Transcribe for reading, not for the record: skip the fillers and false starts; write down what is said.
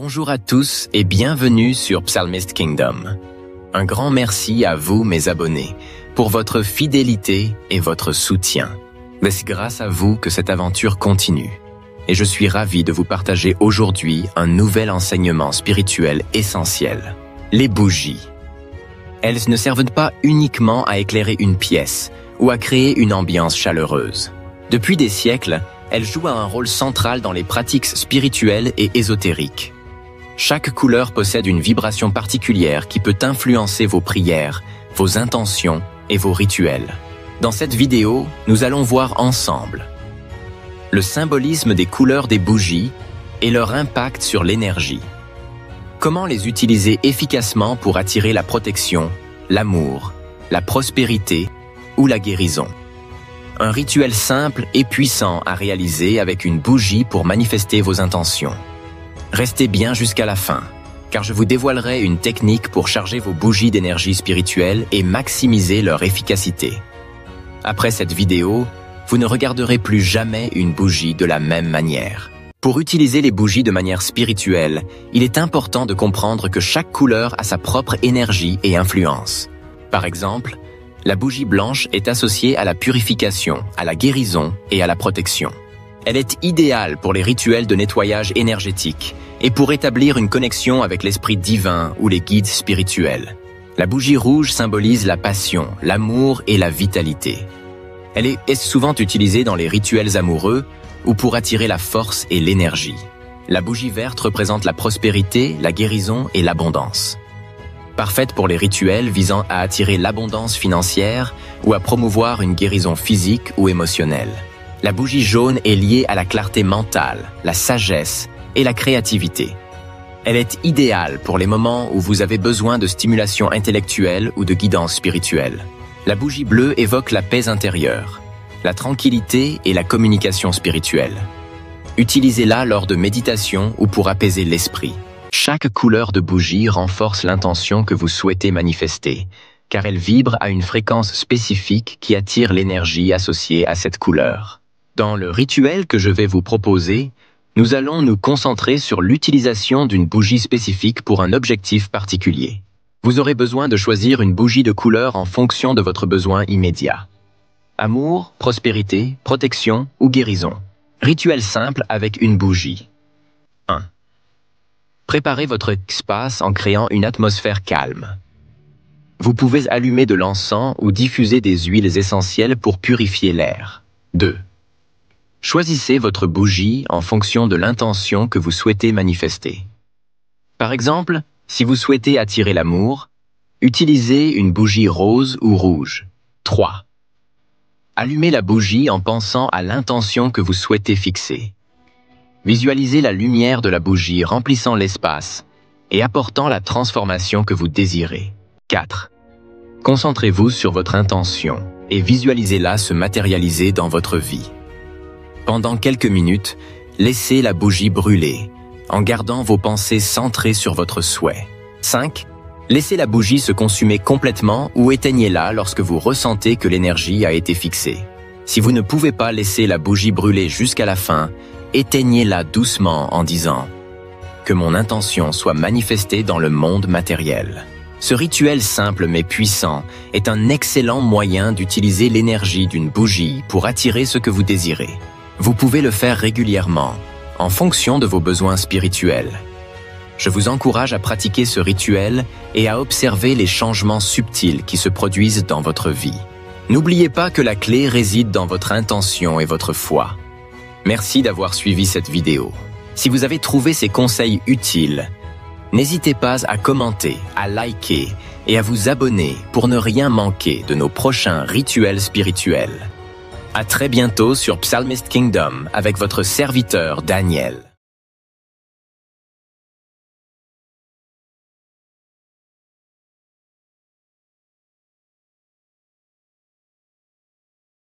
Bonjour à tous et bienvenue sur Psalmist Kingdom. Un grand merci à vous, mes abonnés, pour votre fidélité et votre soutien. C'est grâce à vous que cette aventure continue. Et je suis ravi de vous partager aujourd'hui un nouvel enseignement spirituel essentiel. Les bougies. Elles ne servent pas uniquement à éclairer une pièce ou à créer une ambiance chaleureuse. Depuis des siècles, elles jouent un rôle central dans les pratiques spirituelles et ésotériques. Chaque couleur possède une vibration particulière qui peut influencer vos prières, vos intentions et vos rituels. Dans cette vidéo, nous allons voir ensemble le symbolisme des couleurs des bougies et leur impact sur l'énergie. Comment les utiliser efficacement pour attirer la protection, l'amour, la prospérité ou la guérison. Un rituel simple et puissant à réaliser avec une bougie pour manifester vos intentions. Restez bien jusqu'à la fin, car je vous dévoilerai une technique pour charger vos bougies d'énergie spirituelle et maximiser leur efficacité. Après cette vidéo, vous ne regarderez plus jamais une bougie de la même manière. Pour utiliser les bougies de manière spirituelle, il est important de comprendre que chaque couleur a sa propre énergie et influence. Par exemple, la bougie blanche est associée à la purification, à la guérison et à la protection. Elle est idéale pour les rituels de nettoyage énergétique et pour établir une connexion avec l'esprit divin ou les guides spirituels. La bougie rouge symbolise la passion, l'amour et la vitalité. Elle est souvent utilisée dans les rituels amoureux ou pour attirer la force et l'énergie. La bougie verte représente la prospérité, la guérison et l'abondance. Parfaite pour les rituels visant à attirer l'abondance financière ou à promouvoir une guérison physique ou émotionnelle. La bougie jaune est liée à la clarté mentale, la sagesse et la créativité. Elle est idéale pour les moments où vous avez besoin de stimulation intellectuelle ou de guidance spirituelle. La bougie bleue évoque la paix intérieure, la tranquillité et la communication spirituelle. Utilisez-la lors de méditation ou pour apaiser l'esprit. Chaque couleur de bougie renforce l'intention que vous souhaitez manifester, car elle vibre à une fréquence spécifique qui attire l'énergie associée à cette couleur. Dans le rituel que je vais vous proposer, nous allons nous concentrer sur l'utilisation d'une bougie spécifique pour un objectif particulier. Vous aurez besoin de choisir une bougie de couleur en fonction de votre besoin immédiat. Amour, prospérité, protection ou guérison. Rituel simple avec une bougie. 1. Préparez votre espace en créant une atmosphère calme. Vous pouvez allumer de l'encens ou diffuser des huiles essentielles pour purifier l'air. 2. Choisissez votre bougie en fonction de l'intention que vous souhaitez manifester. Par exemple, si vous souhaitez attirer l'amour, utilisez une bougie rose ou rouge. 3. Allumez la bougie en pensant à l'intention que vous souhaitez fixer. Visualisez la lumière de la bougie remplissant l'espace et apportant la transformation que vous désirez. 4. Concentrez-vous sur votre intention et visualisez-la se matérialiser dans votre vie. Pendant quelques minutes, laissez la bougie brûler, en gardant vos pensées centrées sur votre souhait. 5. Laissez la bougie se consumer complètement ou éteignez-la lorsque vous ressentez que l'énergie a été fixée. Si vous ne pouvez pas laisser la bougie brûler jusqu'à la fin, éteignez-la doucement en disant « Que mon intention soit manifestée dans le monde matériel ». Ce rituel simple mais puissant est un excellent moyen d'utiliser l'énergie d'une bougie pour attirer ce que vous désirez. Vous pouvez le faire régulièrement, en fonction de vos besoins spirituels. Je vous encourage à pratiquer ce rituel et à observer les changements subtils qui se produisent dans votre vie. N'oubliez pas que la clé réside dans votre intention et votre foi. Merci d'avoir suivi cette vidéo. Si vous avez trouvé ces conseils utiles, n'hésitez pas à commenter, à liker et à vous abonner pour ne rien manquer de nos prochains rituels spirituels. À très bientôt sur Psalmist Kingdom avec votre serviteur Daniel.